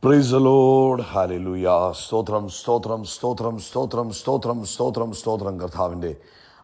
Praise the Lord. Hallelujah. സ്തോത്രം സ്തോത്രം സ്തോത്രം സ്തോത്രം സ്തോത്രം സ്തോത്രം സ്തോത്രം. കർത്താവിൻ്റെ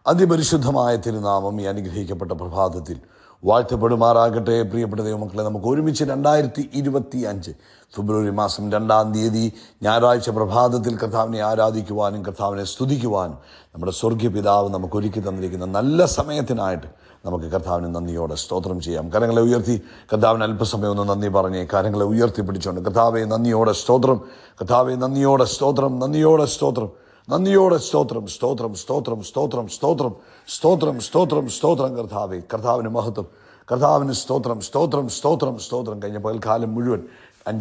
അതിപരിശുദ്ധമായ തിരുനാമം ഈ അനുഗ്രഹിക്കപ്പെട്ട പ്രഭാതത്തിൽ വാഴ്ത്തപ്പെടുമാറാകട്ടെ. പ്രിയപ്പെട്ട ദൈവമക്കളെ, നമുക്ക് ഒരുമിച്ച് 2025 ഫെബ്രുവരി മാസം 2-ാം തീയതി ഞായറാഴ്ച പ്രഭാതത്തിൽ കർത്താവിനെ ആരാധിക്കുവാനും കർത്താവിനെ സ്തുതിക്കുവാനും നമ്മുടെ സ്വർഗീയ പിതാവ് നമുക്ക് ഒരുക്കി തന്നിരിക്കുന്ന നല്ല സമയത്തിനായിട്ട് നമുക്ക് കർത്താവിന് നന്ദിയോടെ സ്തോത്രം ചെയ്യാം. കരങ്ങളെ ഉയർത്തി കർത്താവിന് അല്പസമയം ഒന്ന് നന്ദി പറഞ്ഞേ. കരങ്ങളെ ഉയർത്തി പിടിച്ചുകൊണ്ട് കർത്താവെ നന്ദിയോടെ സ്തോത്രം, കർത്താവെ നന്ദിയോടെ സ്തോത്രം, നന്ദിയോടെ സ്തോത്രം, നന്ദിയോടെ സ്തോത്രം, സ്തോത്രം സ്തോത്രം സ്തോത്രം സ്തോത്രം സ്തോത്രം സ്തോത്രം സ്തോത്രം. കർത്താവെ, കർത്താവിന് മഹത്വം, കർത്താവിന് സ്തോത്രം സ്തോത്രം സ്തോത്രം സ്തോത്രം. കഴിഞ്ഞ പകൽക്കാലം മുഴുവൻ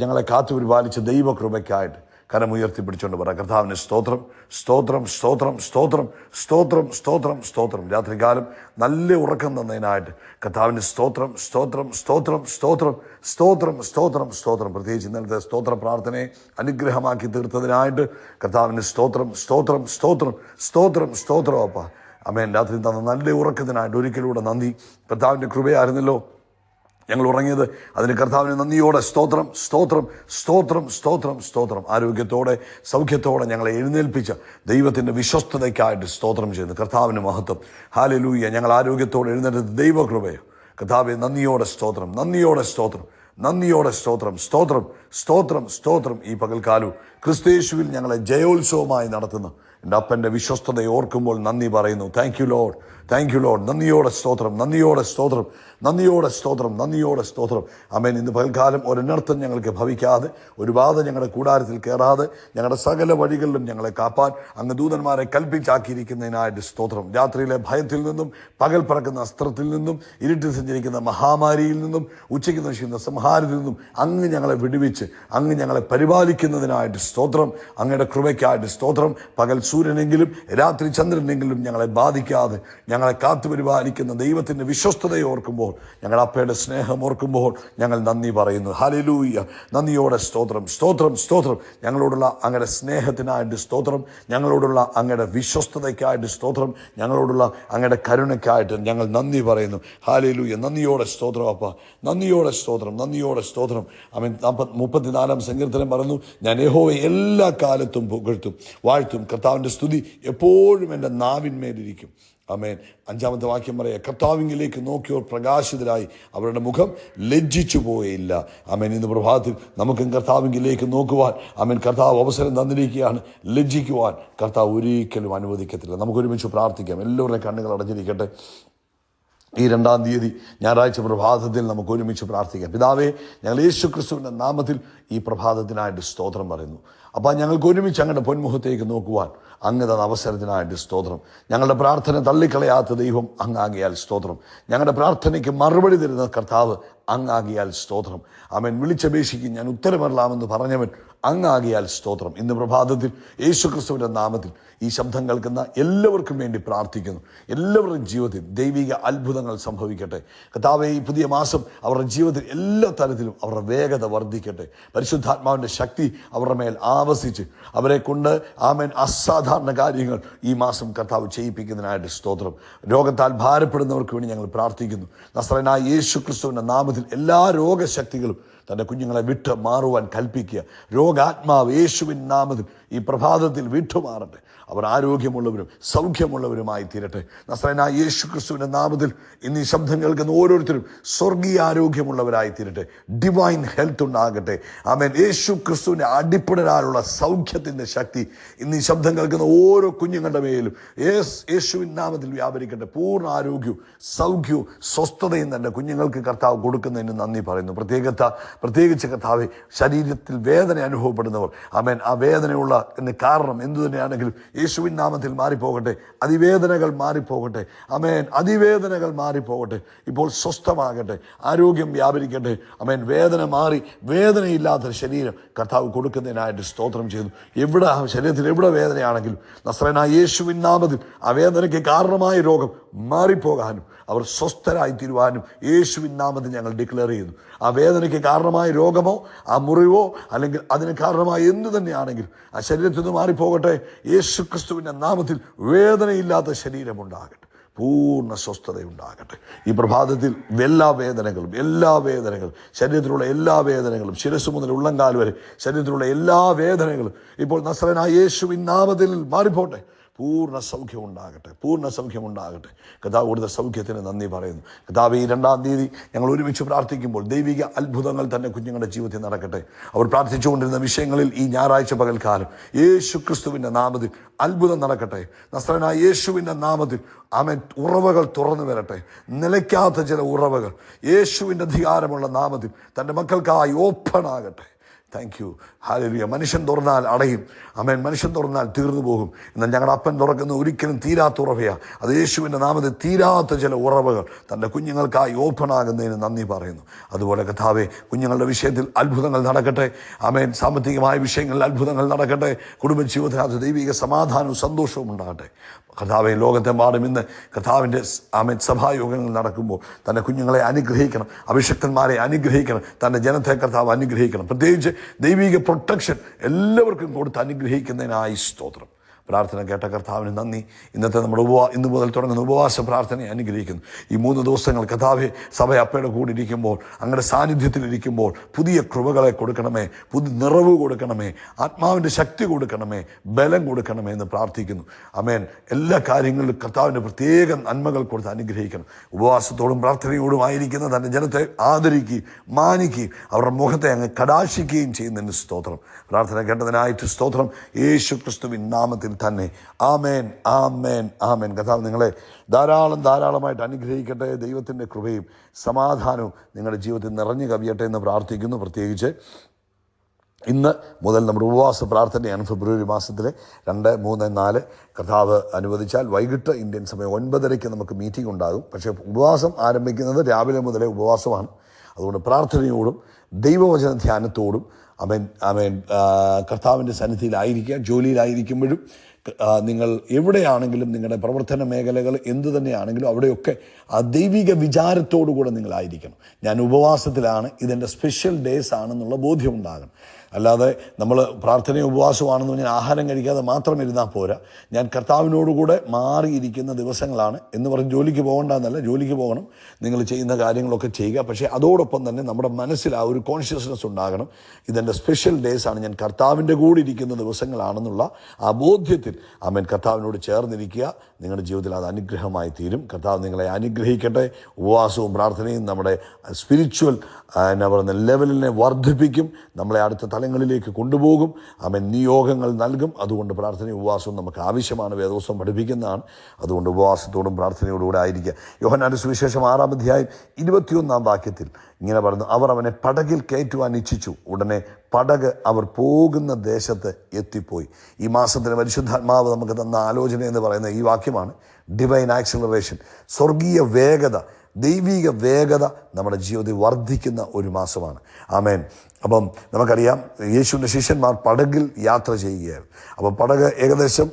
ഞങ്ങളെ കാത്തു പരിപാലിച്ച ദൈവകൃപയ്ക്കായിട്ട് കരമുയർത്തി പിടിച്ചുകൊണ്ട് പറ കർത്താവിന് സ്തോത്രം സ്തോത്രം സ്തോത്രം സ്തോത്രം സ്തോത്രം സ്തോത്രം സ്തോത്രം. രാത്രികാലം നല്ല ഉറക്കം തന്നതിനായിട്ട് കർത്താവിന് സ്തോത്രം സ്തോത്രം സ്തോത്രം സ്തോത്രം സ്തോത്രം സ്തോത്രം സ്തോത്രം. പ്രത്യേകിച്ച് ഇന്നലത്തെ സ്തോത്ര പ്രാർത്ഥനയെ അനുഗ്രഹമാക്കി തീർത്തതിനായിട്ട് കർത്താവിന് സ്തോത്രം സ്തോത്രം സ്തോത്രം സ്തോത്രം സ്തോത്രം. അപ്പ അമേൻ. രാത്രി തന്ന നല്ല ഉറക്കത്തിനായിട്ട് ഒരിക്കലൂടെ നന്ദി. കർത്താവിൻ്റെ കൃപയായിരുന്നല്ലോ ഞങ്ങൾ ഉറങ്ങിയത്. അതിന് കർത്താവിന് നന്ദിയോടെ സ്തോത്രം സ്തോത്രം സ്തോത്രം സ്തോത്രം സ്തോത്രം. ആരോഗ്യത്തോടെ സൗഖ്യത്തോടെ ഞങ്ങളെ എഴുന്നേൽപ്പിച്ച ദൈവത്തിൻ്റെ വിശ്വസ്തതയ്ക്കായിട്ട് സ്തോത്രം ചെയ്യുന്നു. കർത്താവിന് മഹത്വം. ഹല്ലേലൂയ. ഞങ്ങൾ ആരോഗ്യത്തോടെ എഴുന്നേറ്റത് ദൈവകൃപയോ. കർത്താവെ നന്ദിയോടെ സ്തോത്രം, നന്ദിയോടെ സ്തോത്രം, നന്ദിയോടെ സ്തോത്രം സ്തോത്രം സ്തോത്രം സ്തോത്രം. ഈ പകൽക്കാലവും ക്രിസ്തയേശുവിൽ ഞങ്ങളെ ജയോത്സവമായി നടത്തുന്ന എൻ്റെ അപ്പൻ്റെ വിശ്വസ്തതയെ ഓർക്കുമ്പോൾ നന്ദി പറയുന്നു. Thank you Lord, thank you Lord. നന്ദിയോടെ സ്തോത്രം, നന്ദിയോടെ സ്തോത്രം, നന്ദിയോടെ സ്തോത്രം, നന്ദിയോടെ സ്തോത്രം. ആമേൻ. ഇന്ന് പകൽക്കാലം ഒരനർത്ഥം ഞങ്ങൾക്ക് ഭവിക്കാതെ, ഒരു ബാധ ഞങ്ങളുടെ കൂടാരത്തിൽ കയറാതെ, ഞങ്ങളുടെ സകല വഴികളിലും ഞങ്ങളെ കാപ്പാൻ അങ്ങ് ദൂതന്മാരെ കൽപ്പിച്ചാക്കിയിരിക്കുന്നതിനായിട്ട് സ്തോത്രം. രാത്രിയിലെ ഭയത്തിൽ നിന്നും, പകൽ പറക്കുന്ന അസ്ത്രത്തിൽ നിന്നും, ഇരുട്ടിൽ സഞ്ചരിക്കുന്ന മഹാമാരിയിൽ നിന്നും, ഉച്ചയ്ക്ക് നശിക്കുന്ന സംഹാരത്തിൽ നിന്നും അങ്ങ് ഞങ്ങളെ വിടുവിച്ച് അങ്ങ് ഞങ്ങളെ പരിപാലിക്കുന്നതിനായിട്ട് സ്തോത്രം. അങ്ങയുടെ കൃപയ്ക്കായിട്ട് സ്തോത്രം. പകൽ സൂര്യനെങ്കിലും രാത്രി ചന്ദ്രനെങ്കിലും ഞങ്ങളെ ബാധിക്കാതെ ഞങ്ങളെ കാത്തു പരിപാലിക്കുന്ന ദൈവത്തിൻ്റെ വിശ്വസ്തതയെ ഓർക്കുമ്പോൾ, ഞങ്ങളുടെ അപ്പയുടെ സ്നേഹം ഓർക്കുമ്പോൾ ഞങ്ങൾ നന്ദി പറയുന്നു. ഹല്ലേലൂയ. നന്ദിയോടെ സ്തോത്രം സ്തോത്രം സ്തോത്രം. ഞങ്ങളോടുള്ള അങ്ങയുടെ സ്നേഹത്തിനായിട്ട് സ്തോത്രം, ഞങ്ങളോടുള്ള അങ്ങയുടെ വിശ്വസ്തതയ്ക്കായിട്ട് സ്തോത്രം, ഞങ്ങളോടുള്ള അങ്ങയുടെ കരുണയ്ക്കായിട്ട് ഞങ്ങൾ നന്ദി പറയുന്നു. ഹല്ലേലൂയ. നന്ദിയോടെ സ്തോത്രം അപ്പ, നന്ദിയോടെ സ്തോത്രം, നന്ദിയോടെ സ്തോത്രം. ആമേൻ. 34-ാം സങ്കീർത്തനം പറയുന്നു, ഞാൻ യഹോവയെ എല്ലാ കാലത്തും പുകഴ്ത്തും വാഴ്ത്തും. കർത്താവിൻ്റെ സ്തുതി എപ്പോഴും എൻ്റെ നാവിന്മേലിരിക്കും. ആമേൻ. 5-ാമത്തെ വാക്യം പറയാം, കർത്താവിങ്കിലേക്ക് നോക്കിയവർ പ്രകാശിതരായി, അവരുടെ മുഖം ലജ്ജിച്ചു പോയില്ല. ആമേൻ. ഇന്ന് പ്രഭാതത്തിൽ നമുക്കും കർത്താവിങ്കിലേക്ക് നോക്കുവാൻ ആമേൻ കർത്താവ് അവസരം തന്നിരിക്കുകയാണ്. ലജ്ജിക്കുവാൻ കർത്താവ് ഒരിക്കലും അനുവദിക്കത്തില്ല. നമുക്കൊരുമിച്ച് പ്രാർത്ഥിക്കാം. എല്ലാവരുടെയും കണ്ണുകൾ അടഞ്ഞിരിക്കട്ടെ. ഈ 2-ാം തീയതി ഞായറാഴ്ച പ്രഭാതത്തിൽ നമുക്ക് ഒരുമിച്ച് പ്രാർത്ഥിക്കാം. പിതാവേ, ഞങ്ങൾ യേശു ക്രിസ്തുവിൻ്റെ നാമത്തിൽ ഈ പ്രഭാതത്തിനായിട്ട് സ്തോത്രം പറയുന്നു. അപ്പോൾ ഞങ്ങൾക്ക് ഒരുമിച്ച് അങ്ങയുടെ പൊന്മുഖത്തേക്ക് നോക്കുവാൻ അങ്ങ് തന്ന അവസരത്തിനായിട്ട് സ്തോത്രം. ഞങ്ങളുടെ പ്രാർത്ഥന തള്ളിക്കളയാത്ത ദൈവം അങ്ങാകിയാൽ സ്തോത്രം. ഞങ്ങളുടെ പ്രാർത്ഥനയ്ക്ക് മറുപടി തരുന്ന കർത്താവ് അങ്ങാകിയാൽ സ്തോത്രം. ആമേൻ. വിളിച്ചപേക്ഷിക്കും ഞാൻ ഉത്തരമറിയാമെന്ന് പറഞ്ഞവൻ അങ്ങാകിയാൽ സ്തോത്രം. ഇന്ന് പ്രഭാതത്തിൽ യേശു ക്രിസ്തുവിൻ്റെ നാമത്തിൽ ഈ ശബ്ദം കേൾക്കുന്ന എല്ലാവർക്കും വേണ്ടി പ്രാർത്ഥിക്കുന്നു. എല്ലാവരുടെയും ജീവിതത്തിൽ ദൈവിക അത്ഭുതങ്ങൾ സംഭവിക്കട്ടെ. കർത്താവേ, ഈ പുതിയ മാസം അവരുടെ ജീവിതത്തിൽ എല്ലാ തലത്തിലും അവരുടെ വേഗത വർദ്ധിക്കട്ടെ. പരിശുദ്ധാത്മാവിൻ്റെ ശക്തി അവരുടെ മേൽ ആവസിച്ച് അവരെ കൊണ്ട് ആമേൻ അസാധാരണ കാര്യങ്ങൾ ഈ മാസം കർത്താവ് ചെയ്യിപ്പിക്കുന്നതിനായിട്ട് സ്തോത്രം. രോഗത്താൽ ഭാരപ്പെടുന്നവർക്ക് വേണ്ടി ഞങ്ങൾ പ്രാർത്ഥിക്കുന്നു. നസ്രയനായ യേശു ക്രിസ്തുവിൻ്റെ നാമത്തിൽ എല്ലാ രോഗശക്തികളും തൻ്റെ കുഞ്ഞുങ്ങളെ വിട്ട് മാറുവാൻ കൽപ്പിക്കുക. രോഗാത്മാവ് യേശുവിൻ നാമത്തിൽ ഈ പ്രഭാതത്തിൽ വിട്ടുമാറട്ടെ. അവർ ആരോഗ്യമുള്ളവരും സൗഖ്യമുള്ളവരുമായി തീരട്ടെ. നസ്രയനായ യേശു ക്രിസ്തുവിൻ്റെ നാമത്തിൽ ഇന്ന് ഈ ശബ്ദം കേൾക്കുന്ന ഓരോരുത്തരും സ്വർഗീയ ആരോഗ്യമുള്ളവരായി തീരട്ടെ. ഡിവൈൻ ഹെൽത്ത് ഉണ്ടാകട്ടെ. ആമേൻ. യേശു ക്രിസ്തുവിൻ്റെ അടിപ്പെടാനുള്ള സൗഖ്യത്തിൻ്റെ ശക്തി ഇന്ന് ഈ ശബ്ദം കേൾക്കുന്ന ഓരോ കുഞ്ഞുങ്ങളുടെ മേലും യേശുവിൻ നാമത്തിൽ വ്യാപരിക്കട്ടെ. പൂർണ്ണ ആരോഗ്യവും സൗഖ്യവും സ്വസ്ഥതയും തൻ്റെ കുഞ്ഞുങ്ങൾക്ക് കർത്താവ് കൊടുക്കുന്നതിന് നന്ദി പറയുന്നു. പ്രത്യേകിച്ച് കർത്താവ്, ശരീരത്തിൽ വേദന അനുഭവപ്പെടുന്നവർ ആമേൻ, ആ വേദനയുള്ള കാരണം എന്തു തന്നെയാണെങ്കിലും യേശുവിൻ നാമത്തിൽ മാറിപ്പോകട്ടെ. അതിവേദനകൾ മാറിപ്പോകട്ടെ. ആമേൻ. അതിവേദനകൾ മാറിപ്പോകട്ടെ. ഇപ്പോൾ സ്വസ്ഥമാകട്ടെ. ആരോഗ്യം വ്യാപരിക്കട്ടെ. ആമേൻ. വേദന മാറി വേദനയില്ലാത്ത ശരീരം കർത്താവ് കൊടുക്കുന്നതിനായിട്ട് സ്തോത്രം ചെയ്തു. ശരീരത്തിൽ എവിടെ വേദനയാണെങ്കിലും നസ്രയനായ യേശുവിൻ നാമത്തിൽ ആ വേദനയ്ക്ക് കാരണമായ രോഗം മാറിപ്പോകാനും അവർ സ്വസ്ഥരായി തീരുവാനും യേശുവിൻ നാമത്തിൽ ഞങ്ങൾ ഡിക്ലെയർ ചെയ്യുന്നു. ആ വേദനയ്ക്ക് കാരണമായ രോഗമോ ആ മുറിവോ അല്ലെങ്കിൽ അതിന് കാരണമായ എന്തു തന്നെയാണെങ്കിലും ആ ശരീരത്തിൽ നിന്ന് മാറിപ്പോകട്ടെ. യേശു ക്രിസ്തുവിൻ്റെ നാമത്തിൽ വേദനയില്ലാത്ത ശരീരമുണ്ടാകട്ടെ. പൂർണ്ണ സ്വസ്ഥതയുണ്ടാകട്ടെ. ഈ പ്രഭാതത്തിൽ എല്ലാ വേദനകളും ശരീരത്തിലുള്ള എല്ലാ വേദനകളും ശിരസ്സു മുതൽ ഉള്ളങ്കാൽ വരെ ശരീരത്തിലുള്ള എല്ലാ വേദനകളും ഇപ്പോൾ നസ്രയനായ യേശുവിൻ നാമത്തിൽ മാറിപ്പോട്ടെ. പൂർണ്ണ സൗഖ്യമുണ്ടാകട്ടെ. കർത്താവ് കൊടുത്ത സൗഖ്യത്തിന് നന്ദി പറയുന്നു. കർത്താവ് ഈ 2-ാം തീയതി ഞങ്ങൾ ഒരുമിച്ച് പ്രാർത്ഥിക്കുമ്പോൾ ദൈവിക അത്ഭുതങ്ങൾ തന്നെ കുഞ്ഞുങ്ങളുടെ ജീവിതത്തിൽ നടക്കട്ടെ. അവർ പ്രാർത്ഥിച്ചുകൊണ്ടിരുന്ന വിഷയങ്ങളിൽ ഈ ഞായറാഴ്ച പകൽക്കാലം യേശു ക്രിസ്തുവിൻ്റെ നാമത്തിൽ അത്ഭുതം നടക്കട്ടെ. നസ്രയനായ യേശുവിൻ്റെ നാമത്തിൽ ആമേൻ. ഉറവകൾ തുറന്നു വരട്ടെ. നിലയ്ക്കാത്ത ചില ഉറവകൾ യേശുവിൻ്റെ അധികാരമുള്ള നാമത്തിൽ തൻ്റെ മക്കൾക്കായി ഓപ്പൺ ആകട്ടെ. Thank you. ഹല്ലേലൂയ. മനുഷ്യൻ തുറന്നാൽ അടയും. ആമേൻ. മനുഷ്യൻ തുറന്നാൽ തീർന്നു പോകും. എന്നാൽ ഞങ്ങളുടെ അപ്പൻ തുറക്കുന്ന ഒരിക്കലും തീരാത്ത ഉറവയാണ്. അത് യേശുവിൻ്റെ നാമത്തിൽ തീരാത്ത ചില ഉറവകൾ തൻ്റെ കുഞ്ഞുങ്ങൾക്കായി ഓപ്പൺ ആകുന്നതിന് നന്ദി പറയുന്നു. അതുപോലെ കർത്താവേ, കുഞ്ഞുങ്ങളുടെ വിഷയത്തിൽ അത്ഭുതങ്ങൾ നടക്കട്ടെ. ആമേൻ. സാമ്പത്തികമായ വിഷയങ്ങളിൽ അത്ഭുതങ്ങൾ നടക്കട്ടെ. കുടുംബജീവിതത്തിനകത്ത് ദൈവിക സമാധാനവും സന്തോഷവും ഉണ്ടാകട്ടെ. കർത്താവെ, ലോകത്തെമ്പാടും ഇന്ന് കർത്താവിൻ്റെ ആമേൻ സഭായോഗങ്ങൾ നടക്കുമ്പോൾ തൻ്റെ കുഞ്ഞുങ്ങളെ അനുഗ്രഹിക്കണം, അഭിഷക്തന്മാരെ അനുഗ്രഹിക്കണം, തൻ്റെ ജനത്തെ കർത്താവ് അനുഗ്രഹിക്കണം. പ്രത്യേകിച്ച് ദൈവിക പ്രൊട്ടക്ഷൻ എല്ലാവർക്കും കൊടുത്ത് അനുഗ്രഹിക്കുന്നതിനായി സ്തോത്രം. പ്രാർത്ഥന കേട്ട കർത്താവിന് നന്ദി. ഇന്നത്തെ നമ്മുടെ ഇന്ന് മുതൽ തുടങ്ങുന്ന ഉപവാസ പ്രാർത്ഥനയെ അനുഗ്രഹിക്കുന്നു. ഈ 3 ദിവസങ്ങൾ കർത്താവെ, സഭ അപ്പയുടെ കൂടെ ഇരിക്കുമ്പോൾ, അങ്ങയുടെ സാന്നിധ്യത്തിലിരിക്കുമ്പോൾ പുതിയ കൃപകളെ കൊടുക്കണമേ, പുതിയ നിറവ് കൊടുക്കണമേ, ആത്മാവിൻ്റെ ശക്തി കൊടുക്കണമേ, ബലം കൊടുക്കണമേ എന്ന് പ്രാർത്ഥിക്കുന്നു. ആമേൻ. എല്ലാ കാര്യങ്ങളിലും കർത്താവിൻ്റെ പ്രത്യേക നന്മകൾ കൊടുത്ത് അനുഗ്രഹിക്കണം. ഉപവാസത്തോടും പ്രാർത്ഥനയോടും ആയിരിക്കുന്ന തൻ്റെ ജനത്തെ ആദരിക്കുകയും മാനിക്കുകയും അവരുടെ മുഖത്തെ അങ്ങ് കടാക്ഷിക്കുകയും ചെയ്യുന്നതിന് സ്തോത്രം. പ്രാർത്ഥന കേട്ടതിനായിട്ട് സ്തോത്രം. യേശു ക്രിസ്തുവിൻ നാമത്തിൽ തന്നെ. ആമേൻ, ആമേൻ, ആമേൻ. കർത്താവ് നിങ്ങളെ ധാരാളമായിട്ട് അനുഗ്രഹിക്കട്ടെ. ദൈവത്തിൻ്റെ കൃപയും സമാധാനവും നിങ്ങളുടെ ജീവിതത്തിൽ നിറഞ്ഞു കവിയട്ടെ എന്ന് പ്രാർത്ഥിക്കുന്നു. പ്രത്യേകിച്ച് ഇന്ന് മുതൽ നമ്മുടെ ഉപവാസ പ്രാർത്ഥനയാണ്. ഫെബ്രുവരി മാസത്തിലെ 2, 3, 4 കർത്താവ് അനുവദിച്ചാൽ വൈകിട്ട് ഇന്ത്യൻ സമയം 9:30 നമുക്ക് മീറ്റിംഗ് ഉണ്ടാകും. പക്ഷേ ഉപവാസം ആരംഭിക്കുന്നത് രാവിലെ മുതലേ ഉപവാസമാണ്. അതുകൊണ്ട് പ്രാർത്ഥനയോടും ദൈവവചന ധ്യാനത്തോടും ആമേൻ കർത്താവിൻ്റെ സന്നിധിയിലായിരിക്കുക. ജോലിയിലായിരിക്കുമ്പോഴും നിങ്ങൾ എവിടെയാണെങ്കിലും നിങ്ങളുടെ പ്രവർത്തന മേഖലകൾ എന്തു തന്നെയാണെങ്കിലും അവിടെയൊക്കെ ആ ദൈവിക വിചാരത്തോടു കൂടെ നിങ്ങളായിരിക്കണം. ഞാൻ ഉപവാസത്തിലാണ്, ഇതെൻ്റെ സ്പെഷ്യൽ ഡേയ്സ് ആണെന്നുള്ള ബോധ്യമുണ്ടാകണം. അല്ലാതെ നമ്മൾ പ്രാർത്ഥനയും ഉപവാസമാണെന്ന് പറഞ്ഞാൽ ആഹാരം കഴിക്കാതെ മാത്രം ഇരുന്നാൽ പോരാ. ഞാൻ കർത്താവിനോടുകൂടെ മാറിയിരിക്കുന്ന ദിവസങ്ങളാണ് എന്ന് പറഞ്ഞ് ജോലിക്ക് പോകണ്ടെന്നല്ല, ജോലിക്ക് പോകണം, നിങ്ങൾ ചെയ്യുന്ന കാര്യങ്ങളൊക്കെ ചെയ്യുക. പക്ഷേ അതോടൊപ്പം തന്നെ നമ്മുടെ മനസ്സിൽ ആ ഒരു കോൺഷ്യസ്നെസ് ഉണ്ടാകണം. ഇതെൻ്റെ സ്പെഷ്യൽ ഡേയ്സ് ആണ്, ഞാൻ കർത്താവിൻ്റെ കൂടെ ഇരിക്കുന്ന ദിവസങ്ങളാണെന്നുള്ള ആ ബോധ്യത്തിൽ ആമേൻ കർത്താവിനോട് ചേർന്നിരിക്കുക. നിങ്ങളുടെ ജീവിതത്തിൽ അത് അനുഗ്രഹമായി തീരും. കർത്താവ് നിങ്ങളെ അനുഗ്രഹിക്കട്ടെ. ഉപവാസവും പ്രാർത്ഥനയും നമ്മുടെ സ്പിരിച്വൽ ലെവലിനെ വർദ്ധിപ്പിക്കും, നമ്മളെ അടുത്ത തലങ്ങളിലേക്ക് കൊണ്ടുപോകും. ആമേൻ. നിയോഗങ്ങൾ നൽകും. അതുകൊണ്ട് പ്രാർത്ഥനയും ഉപവാസവും നമുക്ക് ആവശ്യമാണ്. വേദപുസ്തകം പഠിപ്പിക്കുന്നതാണ്. അതുകൊണ്ട് ഉപവാസത്തോടും പ്രാർത്ഥനയോടുകൂടെ ആയിരിക്കുക. യോഹന്നാന്റെ സുവിശേഷം 6-ാം അധ്യായം 21-ാം വാക്യത്തിൽ ഇങ്ങനെ പറഞ്ഞു, അവർ അവനെ പടകിൽ കയറ്റുവാൻ ഇച്ഛിച്ചു. ഉടനെ പടക് അവർ പോകുന്ന ദേശത്ത് എത്തിപ്പോയി. ഈ മാസത്തിന് പരിശുദ്ധാത്മാവ് നമുക്ക് തന്ന ആലോചന എന്ന് പറയുന്ന ഈ വാക്യമാണ്. ഡിവൈൻ ആക്സിലറേഷൻ, സ്വർഗീയ വേഗത, ദൈവിക വേഗത നമ്മുടെ ജീവിതത്തിൽ വർദ്ധിക്കുന്ന ഒരു മാസമാണ്. ആമേൻ. അപ്പം നമുക്കറിയാം, യേശുവിൻ്റെ ശിഷ്യന്മാർ പടകിൽ യാത്ര ചെയ്യുകയായിരുന്നു. അപ്പോൾ പടക് ഏകദേശം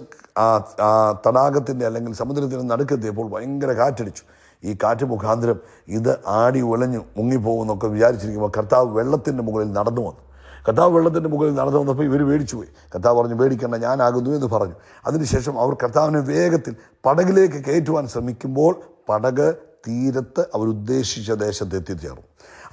തടാകത്തിൻ്റെ അല്ലെങ്കിൽ സമുദ്രത്തിൻ്റെ നടുക്കെത്തിയപ്പോൾ ഭയങ്കര കാറ്റടിച്ചു. ഈ കാറ്റ് മുഖാന്തരം ഇത് ആടി ഉലഞ്ഞു മുങ്ങിപ്പോകുമെന്നൊക്കെ വിചാരിച്ചിരിക്കുമ്പോൾ കർത്താവ് വെള്ളത്തിൻ്റെ മുകളിൽ നടന്നു വന്നു. കർത്താവ് വെള്ളത്തിൻ്റെ മുകളിൽ നടന്നു വന്നപ്പോൾ ഇവർ പേടിച്ചു പോയി. കർത്താവ് പറഞ്ഞു, പേടിക്കേണ്ട, ഞാനാകുന്നു എന്ന് പറഞ്ഞു. അതിനുശേഷം അവർ കർത്താവിനെ വേഗത്തിൽ പടകിലേക്ക് കയറ്റുവാൻ ശ്രമിക്കുമ്പോൾ പടക് തീരത്ത് അവരുദ്ദേശിച്ച ദേശത്ത് എത്തിച്ചേർന്നു.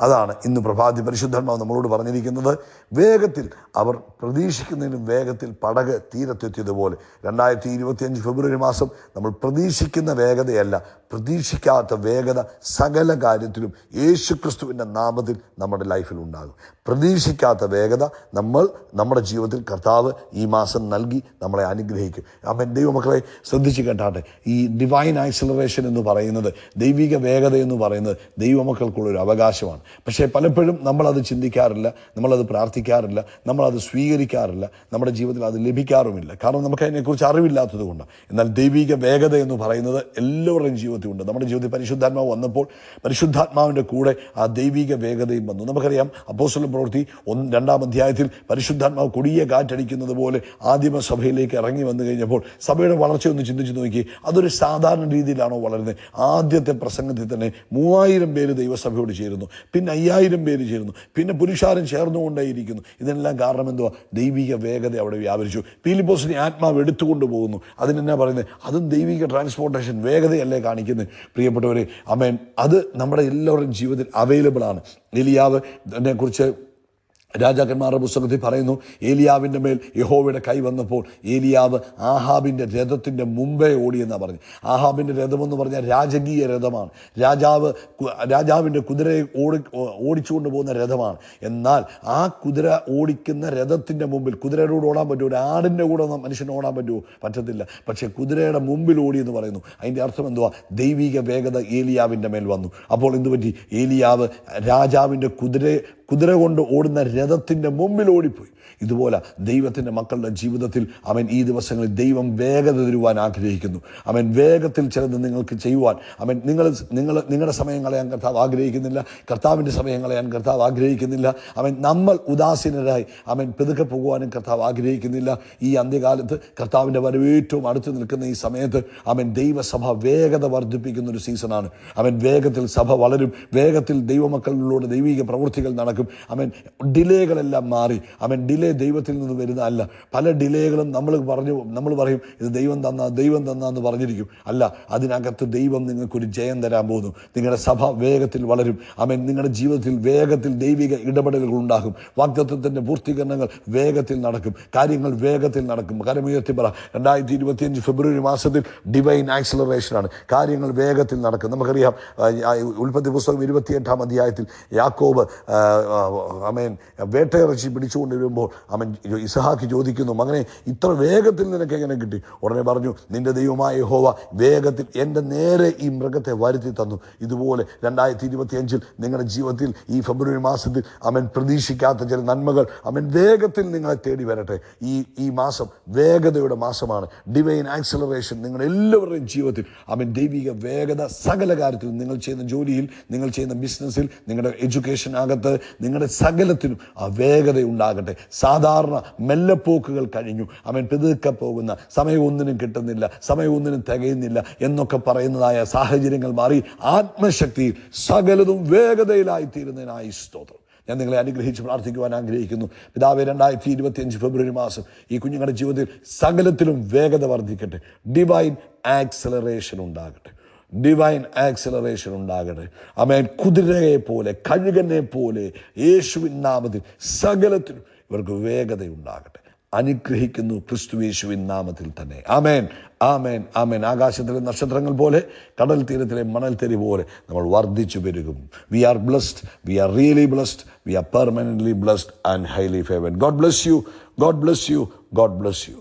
അതാണ് ഇന്ന് പ്രഭാതി പരിശുദ്ധാത്മാവ് നമ്മളോട് പറഞ്ഞിരിക്കുന്നത്. വേഗത്തിൽ അവർ പ്രതീക്ഷിക്കുന്നതിനും വേഗത്തിൽ പടക് തീരത്തെത്തിയതുപോലെ 2025 ഫെബ്രുവരി മാസം നമ്മൾ പ്രതീക്ഷിക്കുന്ന വേഗതയല്ല, പ്രതീക്ഷിക്കാത്ത വേഗത സകല കാര്യത്തിലും യേശുക്രിസ്തുവിൻ്റെ നാമത്തിൽ നമ്മുടെ ലൈഫിൽ ഉണ്ടാകും. പ്രതീക്ഷിക്കാത്ത വേഗത നമ്മുടെ ജീവിതത്തിൽ കർത്താവ് ഈ മാസം നൽകി നമ്മളെ അനുഗ്രഹിക്കും. ആമേൻ. ദൈവമക്കളെ ശ്രദ്ധിച്ച് കേട്ടാട്ടെ, ഈ ഡിവൈൻ ആക്സിലറേഷൻ എന്ന് പറയുന്നത്, ദൈവിക വേഗത എന്ന് പറയുന്നത് ദൈവമക്കൾക്കുള്ളൊരു അവകാശമാണ്. പക്ഷേ പലപ്പോഴും നമ്മളത് ചിന്തിക്കാറില്ല, നമ്മളത് പ്രാർത്ഥിക്കാറില്ല, നമ്മളത് സ്വീകരിക്കാറില്ല, നമ്മുടെ ജീവിതത്തിൽ അത് ലഭിക്കാറുമില്ല. കാരണം നമുക്ക് അതിനെക്കുറിച്ച് അറിവില്ലാത്തത് കൊണ്ടാണ്. എന്നാൽ ദൈവിക വേഗത എന്ന് പറയുന്നത് എല്ലാവരുടെയും ജീവിതത്തിലുണ്ട്. നമ്മുടെ ജീവിതത്തിൽ പരിശുദ്ധാത്മാവ് വന്നപ്പോൾ പരിശുദ്ധാത്മാവിൻ്റെ കൂടെ ആ ദൈവിക വേഗതയും വന്നു. നമുക്കറിയാം, അപ്പോസ്തല പ്രവൃത്തി 2-ാം അധ്യായത്തിൽ പരിശുദ്ധാത്മാവ് കൊടിയ കാറ്റടിക്കുന്നത് പോലെ ആദിമ സഭയിലേക്ക് ഇറങ്ങി വന്നു കഴിഞ്ഞപ്പോൾ സഭയുടെ വളർച്ച ഒന്ന് ചിന്തിച്ച് നോക്കി. അതൊരു സാധാരണ രീതിയിലാണോ വളരുന്നത്? ആദ്യത്തെ പ്രസംഗത്തിൽ തന്നെ 3000 പേര് ദൈവസഭയോട് ചേരുന്നു. ചേരുന്നു, പിന്നെ 5000 പേര് ചേരുന്നു, പിന്നെ പുരുഷാരം ചേർന്നുകൊണ്ടേയിരിക്കുന്നു. ഇതെല്ലാം കാരണം എന്തുവാ? ദൈവിക വേഗത അവിടെ വ്യാപരിച്ചു. പീലിപ്പോസിനെ ആത്മാവ് എടുത്തുകൊണ്ട് പോകുന്നു. അതിനെന്നാ പറയുന്നത്? അതും ദൈവിക ട്രാൻസ്പോർട്ടേഷൻ വേഗതയല്ലേ കാണിക്കുന്നത് പ്രിയപ്പെട്ടവരെ? ആമേൻ. അത് നമ്മുടെ എല്ലാവരുടെയും ജീവിതത്തിൽ അവൈലബിൾ ആണ്. ഏലിയാവ് കുറിച്ച് രാജാക്കന്മാരുടെ പുസ്തകത്തിൽ പറയുന്നു, ഏലിയാവിൻ്റെ മേൽ യഹോവയുടെ കൈ വന്നപ്പോൾ ഏലിയാവ് ആഹാബിൻ്റെ രഥത്തിൻ്റെ മുമ്പേ ഓടിയെന്നാണ് പറഞ്ഞു. ആഹാബിൻ്റെ രഥമെന്ന് പറഞ്ഞാൽ രാജകീയ രഥമാണ്. രാജാവിൻ്റെ കുതിരയെ ഓടിച്ചുകൊണ്ട് പോകുന്ന രഥമാണ്. എന്നാൽ ആ കുതിര ഓടിക്കുന്ന രഥത്തിൻ്റെ മുമ്പിൽ, കുതിരയോട് ഓടാൻ പറ്റുമോ? ഒരു ആടിൻ്റെ കൂടെ മനുഷ്യന് ഓടാൻ പറ്റുമോ? പറ്റത്തില്ല. പക്ഷേ കുതിരയുടെ മുമ്പിൽ ഓടിയെന്ന് പറയുന്നു. അതിൻ്റെ അർത്ഥം എന്തുവാ? ദൈവിക വേഗത ഏലിയാവിൻ്റെ മേൽ വന്നു. അപ്പോൾ എന്തുപറ്റി? ഏലിയാവ് രാജാവിൻ്റെ കുതിര കൊണ്ട് ഓടുന്ന രഥത്തിൻ്റെ മുമ്പിൽ ഓടിപ്പോയി. ഇതുപോലെ ദൈവത്തിൻ്റെ മക്കളുടെ ജീവിതത്തിൽ അവൻ ഈ ദിവസങ്ങളിൽ ദൈവം വേഗത തരുവാൻ ആഗ്രഹിക്കുന്നു. അവൻ വേഗത്തിൽ ചിലത് നിങ്ങൾക്ക് ചെയ്യുവാൻ അവൻ നിങ്ങളുടെ സമയം കളയാൻ കർത്താവ് ആഗ്രഹിക്കുന്നില്ല. കർത്താവിൻ്റെ സമയം കളയാൻ കർത്താവ് ആഗ്രഹിക്കുന്നില്ല. നമ്മൾ ഉദാസീനരായി പെതുക്കെ പോകുവാനും കർത്താവ് ആഗ്രഹിക്കുന്നില്ല. ഈ അന്ത്യകാലത്ത് കർത്താവിൻ്റെ വരവ് ഏറ്റവും അടുത്ത് നിൽക്കുന്ന ഈ സമയത്ത് ദൈവസഭ വേഗത വർദ്ധിപ്പിക്കുന്ന ഒരു സീസണാണ്. വേഗത്തിൽ സഭ വളരും. വേഗത്തിൽ ദൈവമക്കളിലൂടെ ദൈവിക പ്രവൃത്തികൾ നടക്കും. ഡിലേകളെല്ലാം മാറി. ഡിലേ ദൈവത്തിൽ നിന്ന് വരുന്നതല്ല. പല ഡിലേകളും നമ്മൾ പറയും ഇത് ദൈവം തന്നാന്ന് പറഞ്ഞിരിക്കും. അല്ല, അതിനകത്ത് ദൈവം നിങ്ങൾക്കൊരു ജയം തരാൻ പോകുന്നു. നിങ്ങളുടെ സഭ വേഗത്തിൽ വളരും. നിങ്ങളുടെ ജീവിതത്തിൽ വേഗത്തിൽ ദൈവിക ഇടപെടലുകൾ ഉണ്ടാകും. വാഗ്ദത്തത്തിൻ്റെ പൂർത്തീകരണങ്ങൾ വേഗത്തിൽ നടക്കും. കാര്യങ്ങൾ വേഗത്തിൽ നടക്കും. കരമുയർത്തി പറ, 2025 ഫെബ്രുവരി മാസത്തിൽ ഡിവൈൻ ആക്സിലറേഷനാണ്. കാര്യങ്ങൾ വേഗത്തിൽ നടക്കും. നമുക്കറിയാം, ഉൽപ്പത്തി പുസ്തകം 28-ാം അധ്യായത്തിൽ യാക്കോബ് വേട്ടയിറച്ചി പിടിച്ചുകൊണ്ട് വരുമ്പോൾ ഇസഹാക്ക് ചോദിക്കുന്നു, മകനെ ഇത്ര വേഗത്തിൽ നിനക്ക് എങ്ങനെ കിട്ടി? ഉടനെ പറഞ്ഞു, നിന്റെ ദൈവമായ യഹോവ വേഗത്തിൽ എൻ്റെ നേരെ ഈ മൃഗത്തെ വരുത്തി തന്നു. ഇതുപോലെ 2025 നിങ്ങളുടെ ജീവിതത്തിൽ ഈ ഫെബ്രുവരി മാസത്തിൽ പ്രതീക്ഷിക്കാത്ത ചില നന്മകൾ വേഗത്തിൽ നിങ്ങളെ തേടി വരട്ടെ. ഈ മാസം വേഗതയുടെ മാസമാണ്. ഡിവൈൻ ആക്സിലറേഷൻ നിങ്ങളുടെ എല്ലാവരുടെയും ജീവിതത്തിൽ ദൈവിക വേഗത സകല കാര്യത്തിലും, നിങ്ങൾ ചെയ്യുന്ന ജോലിയിൽ, നിങ്ങൾ ചെയ്യുന്ന ബിസിനസ്സിൽ, നിങ്ങളുടെ എഡ്യൂക്കേഷനകത്ത്, നിങ്ങളുടെ സകലത്തിനും ആ വേഗത ഉണ്ടാകട്ടെ. സാധാരണ മെല്ലപ്പോക്കുകൾ കഴിഞ്ഞു. പെതുക്കെ പോകുന്ന, സമയം ഒന്നിനും കിട്ടുന്നില്ല, സമയം ഒന്നിനും തികയുന്നില്ല എന്നൊക്കെ പറയുന്നതായ സാഹചര്യങ്ങൾ മാറി ആത്മശക്തിയിൽ സകലതും വേഗതയിലായി തീരുന്നതിനായി സ്തോത്രം. ഞാൻ നിങ്ങളെ അനുഗ്രഹിച്ച് പ്രാർത്ഥിക്കുവാൻ ആഗ്രഹിക്കുന്നു. പിതാവേ, 2025 ഫെബ്രുവരി മാസം ഈ കുഞ്ഞുങ്ങളുടെ ജീവിതത്തിൽ സകലത്തിലും വേഗത വർദ്ധിക്കട്ടെ. ഡിവൈൻ ആക്സലറേഷൻ ഉണ്ടാകട്ടെ. ഡിവൈൻ ആക്സിലറേഷൻ ഉണ്ടാകട്ടെ. കുതിരയെ പോലെ, കഴുകനെ പോലെ യേശുവിൻ നാമത്തിൽ സകലത്തിലും ഇവർക്ക് വേഗതയുണ്ടാകട്ടെ. അനുഗ്രഹിക്കുന്നു ക്രിസ്തു യേശുവിൻ നാമത്തിൽ തന്നെ. ആമേൻ, ആമേൻ, ആമേൻ. ആകാശത്തിലെ നക്ഷത്രങ്ങൾ പോലെ, കടൽ തീരത്തിലെ മണൽത്തരി പോലെ നമ്മൾ വർദ്ധിച്ചു പെരുകും. We are blessed, we are really blessed, we are permanently blessed and highly favoured. God bless you, God bless you, God bless U.